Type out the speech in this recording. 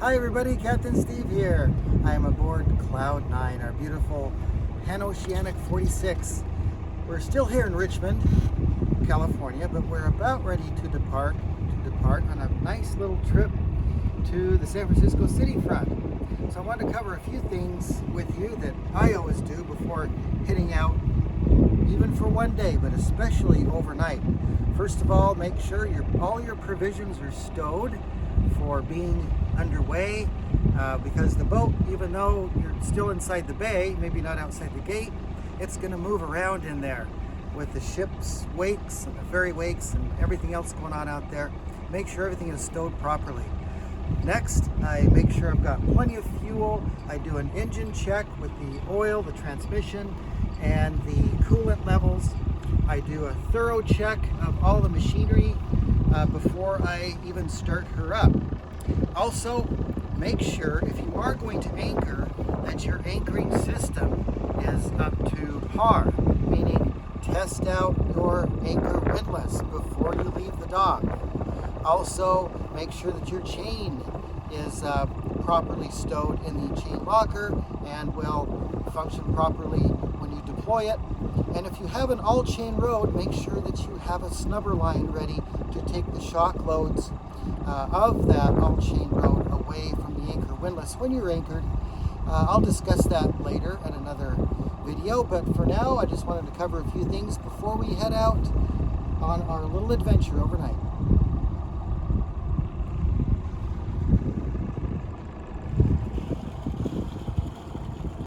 Hi everybody, Captain Steve here. I am aboard Cloud 9, our beautiful Pan-Oceanic 46. We're still here in Richmond, California, but we're about ready to depart on a nice little trip to the San Francisco city front. So I wanted to cover a few things with you that I always do before heading out, even for one day, but especially overnight. First of all, make sure all your provisions are stowed for being underway, because the boat, even though you're still inside the bay, maybe not outside the gate, it's going to move around in there with the ship's wakes and the ferry wakes and everything else going on out there. Make sure everything is stowed properly. Next, I make sure I've got plenty of fuel. I do an engine check with the oil, the transmission, and the coolant levels. I do a thorough check of all the machinery before I even start her up. Also, make sure if you are going to anchor that your anchoring system is up to par, meaning test out your anchor windlass before you leave the dock. Also, make sure that your chain is properly stowed in the chain locker and will function properly when you deploy it. And if you have an all-chain rode, make sure that you have a snubber line ready to take the shock loads of that all-chain rode away from the anchor windlass when you're anchored. I'll discuss that later in another video, but for now I just wanted to cover a few things before we head out on our little adventure overnight.